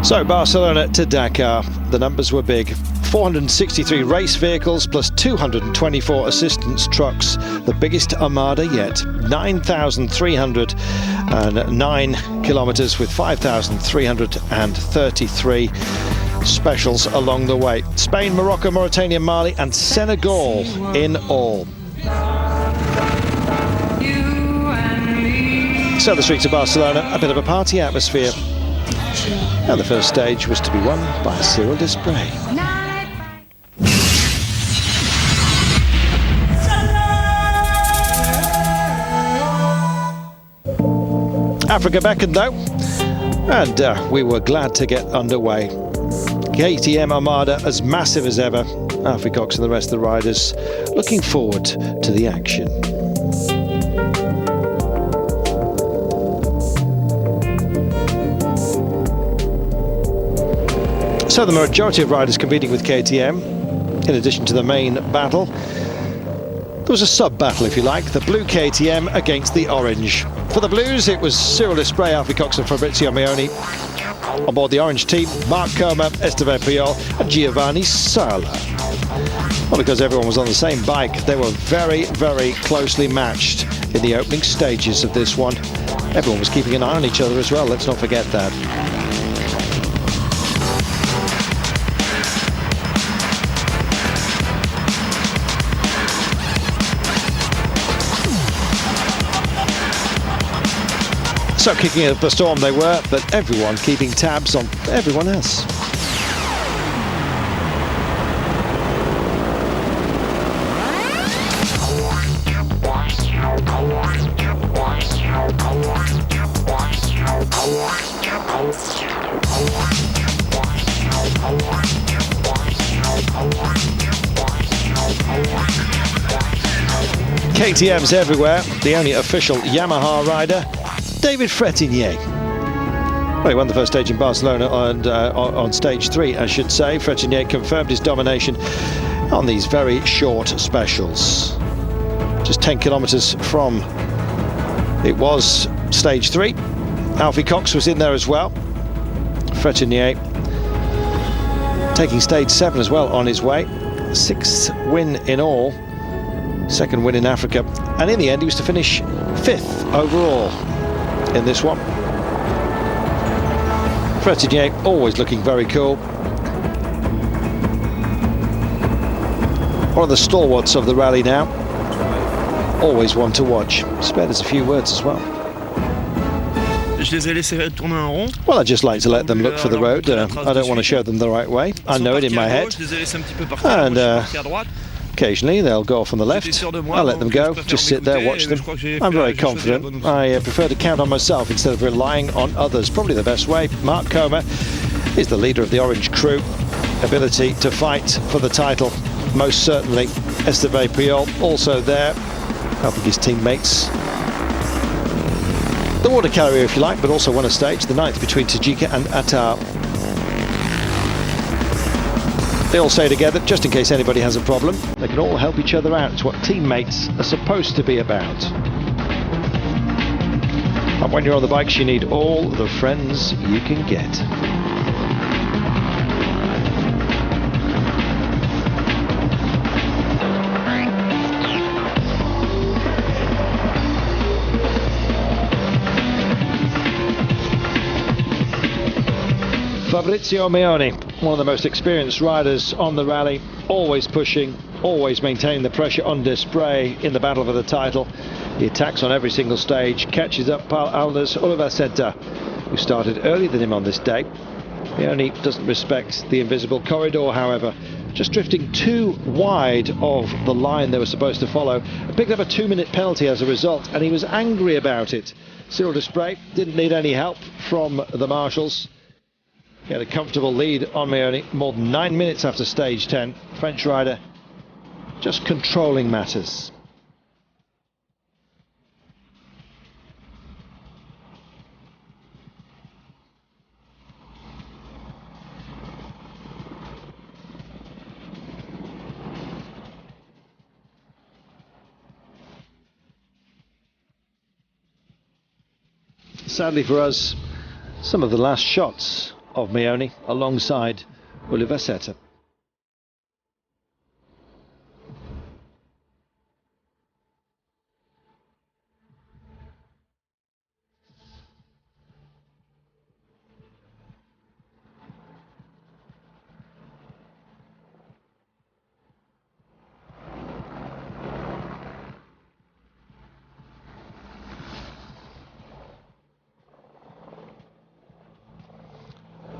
So Barcelona to Dakar, the numbers were big. 463 race vehicles plus 224 assistance trucks, the biggest armada yet. 9,309 kilometres with 5,333 specials along the way. Spain, Morocco, Mauritania, Mali and Senegal in all. So the streets of Barcelona, a bit of a party atmosphere. And the first stage was to be won by Cyril Desprez. Africa beckoned though, and we were glad to get underway. KTM Armada as massive as ever. Alfie Cox and the rest of the riders looking forward to the action. So the majority of riders competing with KTM, in addition to the main battle. There was a sub-battle, if you like, the blue KTM against the orange. For the blues, it was Cyril Desprez, Alfie Cox and Fabrizio Meoni. On board the orange team, Marc Coma, Esteban Puyol and Giovanni Sala. Well, because everyone was on the same bike, they were very, very closely matched in the opening stages of this one. Everyone was keeping an eye on each other as well, let's not forget that. So kicking up a storm they were, but everyone keeping tabs on everyone else. KTM's everywhere, the only official Yamaha rider, David Frétinier. Well, he won the first stage in Barcelona and on stage 3, I should say. Frétinier confirmed his domination on these very short specials. Just 10 kilometres from it was stage 3. Alfie Cox was in there as well. Frétinier taking stage 7 as well on his way. 6th win in all, 2nd win in Africa, and in the end he was to finish 5th overall in this one. Frétinier always looking very cool. One of the stalwarts of the rally now. Always one to watch. Spared us a few words as well. Well, I just like to let them look for the road. I don't want to show them the right way. I know it in my head. And occasionally they'll go off on the left. I'll let them go, just sit there, watch them. I'm very confident. I prefer to count on myself instead of relying on others. Probably the best way. Marc Coma is the leader of the orange crew. Ability to fight for the title, most certainly. Esteban Puyol also there, helping his teammates. The water carrier, if you like, but also won a stage, the 9th between Tajika and Attar. They all stay together, just in case anybody has a problem. They can all help each other out. It's what teammates are supposed to be about. And when you're on the bikes, you need all the friends you can get. Fabrizio Meoni, one of the most experienced riders on the rally, always pushing, always maintaining the pressure on Desprez in the battle for the title. He attacks on every single stage, catches up Aldes Olivaceta, who started earlier than him on this day. Meoni doesn't respect the invisible corridor, however, just drifting too wide of the line they were supposed to follow. Picked up a 2-minute penalty as a result, and he was angry about it. Cyril Desprez didn't need any help from the marshals. He had a comfortable lead on Meoni more than 9 minutes after stage 10. French rider just controlling matters. Sadly for us, some of the last shots of Meoni alongside Oliver Setter.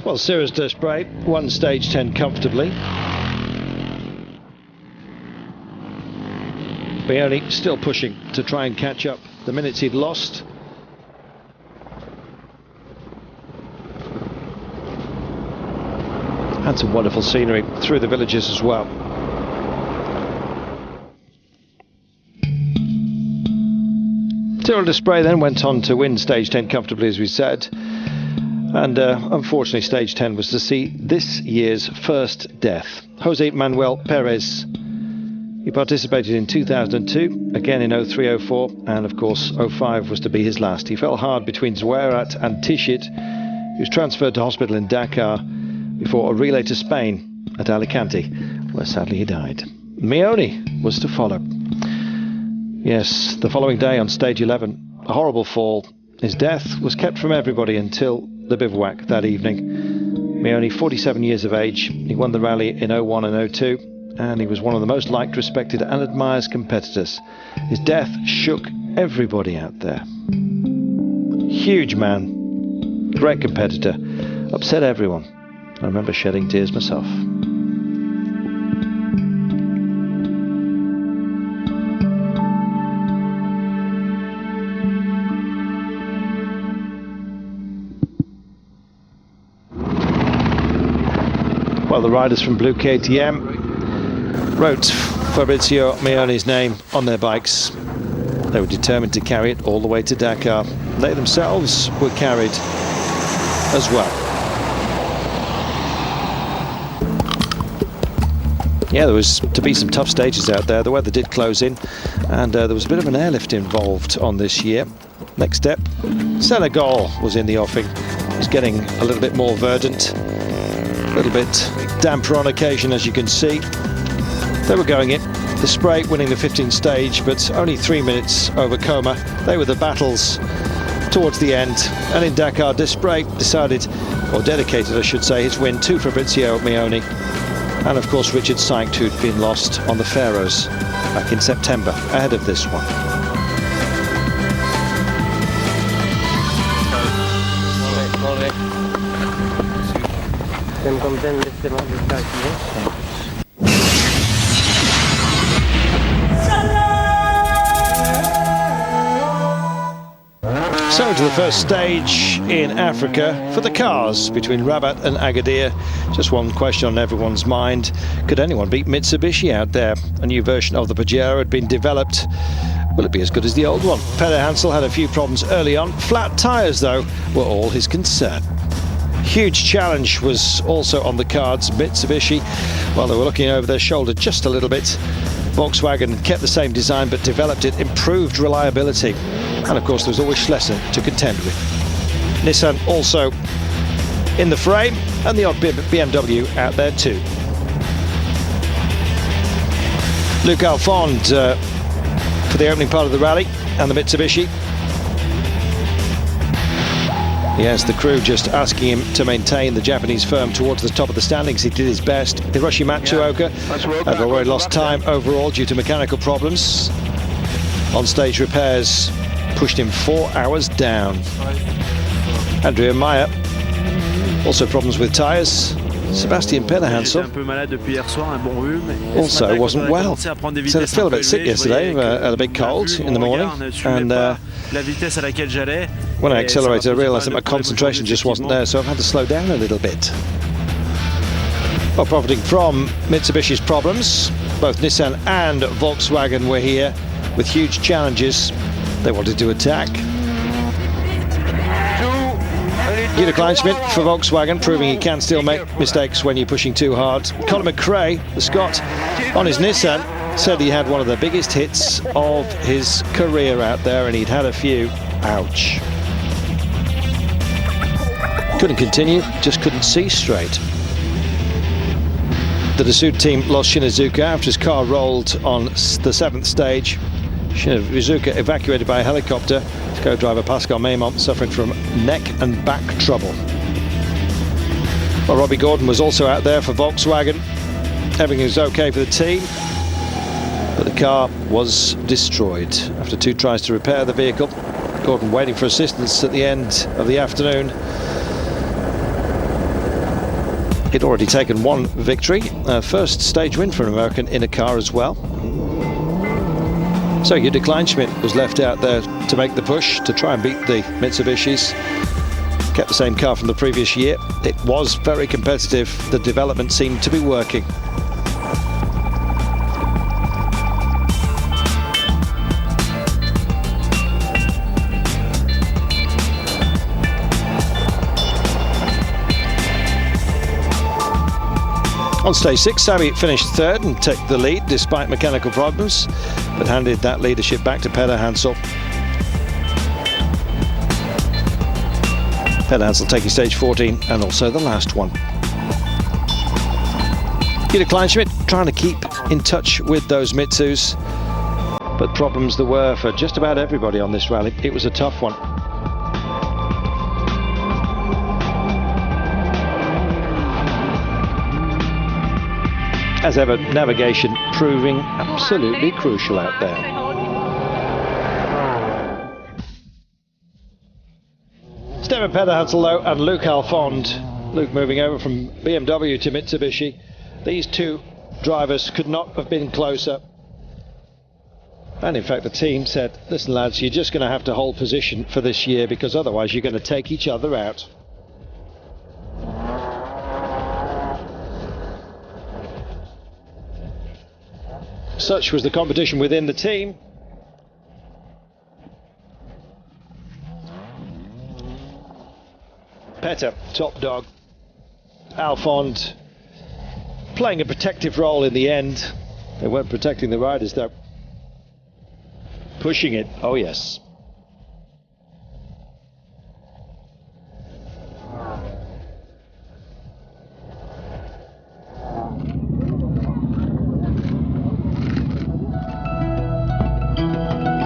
Well, Cyrus Desprez won stage 10 comfortably. Meoni still pushing to try and catch up the minutes he'd lost. And some wonderful scenery through the villages as well. Cyrus Desprez then went on to win stage 10 comfortably, as we said. And unfortunately, stage 10 was to see this year's first death. Jose Manuel Perez. He participated in 2002, again in 03-04, and of course 05 was to be his last. He fell hard between Zouairat and Tichit. He was transferred to hospital in Dakar before a relay to Spain at Alicante, where sadly he died. Meoni was to follow. Yes, the following day on stage 11, a horrible fall. His death was kept from everybody until the bivouac that evening. Meoni, 47 years of age. He won the rally in 01 and 02, and he was one of the most liked, respected and admired competitors. His death shook everybody out there. Huge man, great competitor, upset everyone. I remember shedding tears myself. Well, the riders from Blue KTM wrote Fabrizio Meoni's name on their bikes. They were determined to carry it all the way to Dakar. They themselves were carried as well. Yeah, there was to be some tough stages out there. The weather did close in, and there was a bit of an airlift involved on this year. Next step, Senegal was in the offing. It was getting a little bit more verdant. A little bit damper on occasion, as you can see. They were going it. Desprez winning the 15th stage, but only 3 minutes over Coma. They were the battles towards the end. And in Dakar, Desprez decided, or dedicated, I should say, his win to Fabrizio Meoni. And of course, Richard Sykes, who'd been lost on the Faroes back in September, ahead of this one. So to the first stage in Africa for the cars between Rabat and Agadir. Just one question on everyone's mind: could anyone beat Mitsubishi out there? A new version of the Pajero had been developed. Will it be as good as the old one? Peder Hansel had a few problems early on. Flat tyres, though, were all his concern. Huge challenge was also on the cards. Mitsubishi, well, they were looking over their shoulder just a little bit. Volkswagen kept the same design but developed it, improved reliability. And of course, there was always Schlesser to contend with. Nissan also in the frame, and the odd BMW out there too. Luc Alphond for the opening part of the rally, and the Mitsubishi. Yes, the crew just asking him to maintain the Japanese firm towards the top of the standings. He did his best. Hiroshi Matsuoka had already lost time overall due to mechanical problems. On-stage repairs pushed him 4 hours down. Andrea Meyer, also problems with tyres. Sebastian Peder Hansel also wasn't well. Said I feel a bit sick yesterday, had a big cold in the morning, and when I accelerated I realised that my concentration just wasn't there, so I've had to slow down a little bit. Well, profiting from Mitsubishi's problems, both Nissan and Volkswagen were here with huge challenges. They wanted to attack. Guido Kleinschmidt for Volkswagen, proving he can still make mistakes when you're pushing too hard. Colin McRae, the Scot, on his Nissan, said he had one of the biggest hits of his career out there, and he'd had a few. Ouch. Couldn't continue, just couldn't see straight. The Dassault team lost Shinizuka after his car rolled on the 7th stage. Shinizuka evacuated by a helicopter. Co-driver Pascal Maimont suffering from neck and back trouble. Well, Robbie Gordon was also out there for Volkswagen. Everything was okay for the team, but the car was destroyed after 2 tries to repair the vehicle. Gordon waiting for assistance at the end of the afternoon. He'd already taken 1 victory, first stage win for an American in a car as well. So Jutta Kleinschmidt was left out there to make the push to try and beat the Mitsubishis. Kept the same car from the previous year. It was very competitive. The development seemed to be working. On stage 6, Sami finished 3rd and took the lead despite mechanical problems, but handed that leadership back to Peder Hansel. Peder Hansel taking stage 14 and also the last one. Jutta Kleinschmidt trying to keep in touch with those Mitsus, but problems there were for just about everybody on this rally. It was a tough one. As ever, navigation proving absolutely crucial out there. Stefan Peder Hansel and Luc Alphond. Luc moving over from BMW to Mitsubishi. These 2 drivers could not have been closer. And in fact, the team said, listen lads, you're just going to have to hold position for this year because otherwise you're going to take each other out. Such was the competition within the team. Petter, top dog. Alphond playing a protective role in the end. They weren't protecting the riders though. Pushing it, oh yes.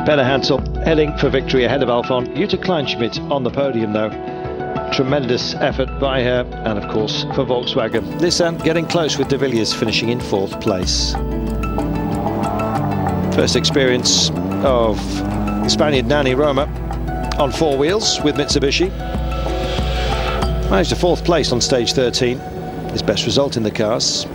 Peder Hansel heading for victory ahead of Alphond. Jutta Kleinschmidt on the podium though. Tremendous effort by her, and of course for Volkswagen. This end getting close with De Villiers finishing in 4th place. First experience of the Spaniard Nani Roma on 4 wheels with Mitsubishi. Managed a 4th place on stage 13, his best result in the cars.